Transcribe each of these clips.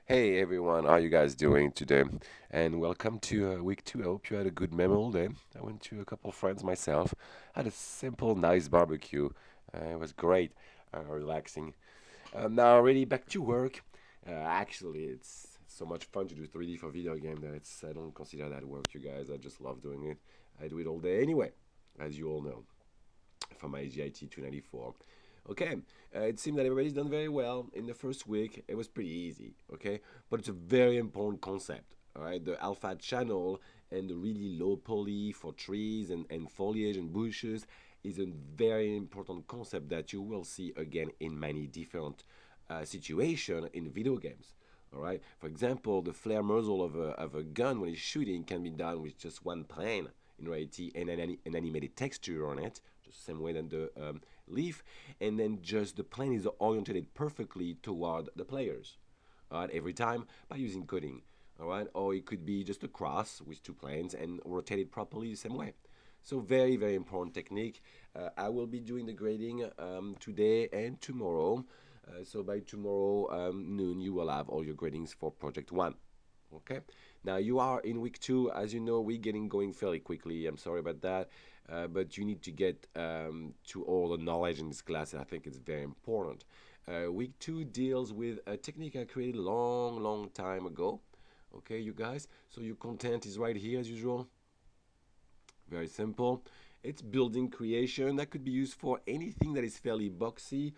Hey everyone, how are you guys doing today? And welcome to week two. I hope you had a good memorable day. I went to a couple of friends myself, had a simple, nice barbecue. It was great, relaxing. Now already back to work. Actually, it's so much fun to do 3D for video game that I don't consider that work, you guys. I just love doing it. I do it all day anyway, as you all know, for my git312. Okay, it seems that everybody's done very well in the first week. It was pretty easy, okay? But it's a very important concept, all right? The alpha channel and the really low poly for trees and foliage and bushes is a very important concept that you will see again in many different situations in video games. All right. For example, the flare muzzle of a gun when it's shooting can be done with just one plane in reality and an animated texture on it, just the same way than the leaf, and then just the plane is oriented perfectly toward the players. All right, every time by using coding. All right, or it could be just a cross with two planes and rotated properly the same way. So very, very important technique. I will be doing the grading today and tomorrow. So by tomorrow noon, you will have all your gradings for project one. Okay. Now you are in week two. As you know, we're getting going fairly quickly. I'm sorry about that, but you need to get to all the knowledge in this class. And I think it's very important. Week two deals with a technique I created long, long time ago. Okay, you guys. So your content is right here as usual. Very simple. It's building creation that could be used for anything that is fairly boxy.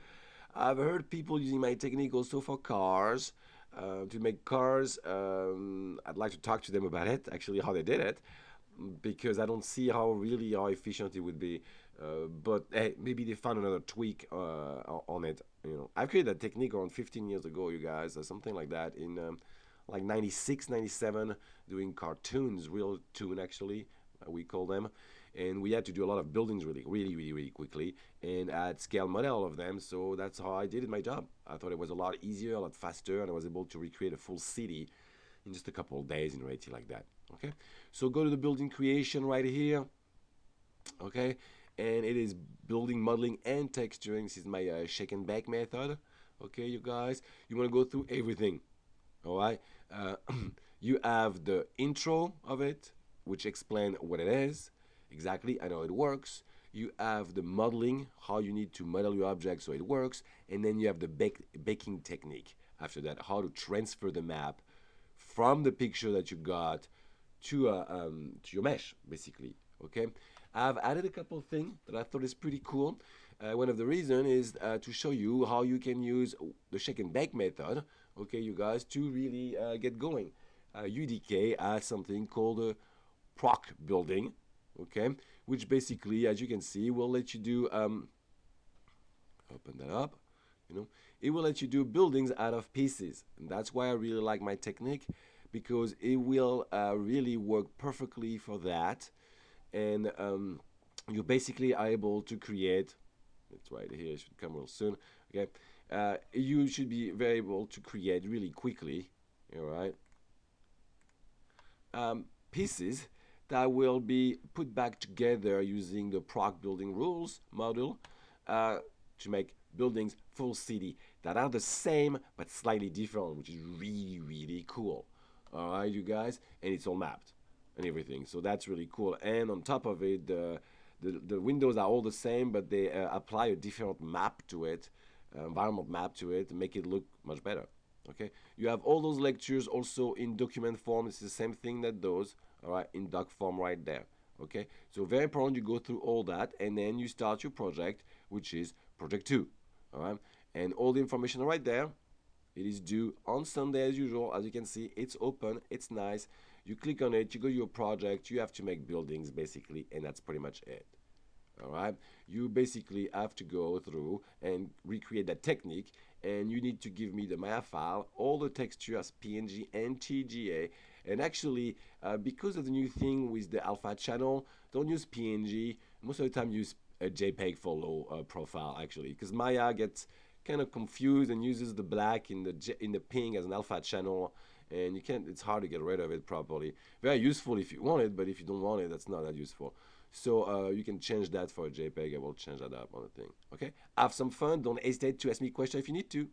I've heard people using my technique also for cars. To make cars, I'd like to talk to them about it, actually, how they did it, because I don't see how efficient it would be. But hey, maybe they found another tweak on it. I've created that technique around 15 years ago, you guys, or something like that, in like 96, 97, doing cartoons, real tune actually, we call them. And we had to do a lot of buildings really quickly, and I had scale model of them. So that's how I did it, my job. I thought it was a lot easier, a lot faster, and I was able to recreate a full city in just a couple of days in reality like that. Okay, so go to the building creation right here. Okay, and it is building, modeling, and texturing. This is my shake and bake method. Okay, you guys, you want to go through everything. All right. Uh, you have the intro of it, which explain what it is exactly and how it works. You have the modeling, how you need to model your object so it works, and then you have the baking technique. After that, how to transfer the map from the picture that you got to your mesh, basically. Okay. I've added a couple of things that I thought is pretty cool. One of the reasons is to show you how you can use the shake and bake method, okay, you guys, to really get going. UDK has something called a proc building, okay, which basically, as you can see, will let you do, open that up, you know, it will let you do buildings out of pieces. And that's why I really like my technique, because it will really work perfectly for that. And you basically are able to create, it's right here, it should come real soon, okay, you should be very able to create really quickly, all right, pieces that will be put back together using the proc building rules module uh, to make buildings full city that are the same but slightly different, which is really cool. All right, you guys, and it's all mapped and everything, so that's really cool. And on top of it, the windows are all the same, but they apply a different map to it, environment map to it, to make it look much better. Okay, you have all those lectures also in document form. It's the same thing that those, all right, in doc form right there. Okay, so very important you go through all that and then you start your project, which is project 2. All right, and all the information right there. It is due on Sunday as usual. As you can see, it's open, it's nice. You click on it, you go to your project, you have to make buildings basically, and that's pretty much it. All right, you basically have to go through and recreate that technique, and you need to give me the Maya file, all the texture as PNG and TGA. And actually, because of the new thing with the alpha channel, don't use PNG. Most of the time, use a JPEG for low profile actually, because Maya gets kind of confused and uses the black in the ping as an alpha channel, and you can't. It's hard to get rid of it properly. Very useful if you want it, but if you don't want it, that's not that useful. So you can change that for a JPEG. I will change that up on the thing. Okay. Have some fun. Don't hesitate to ask me questions if you need to.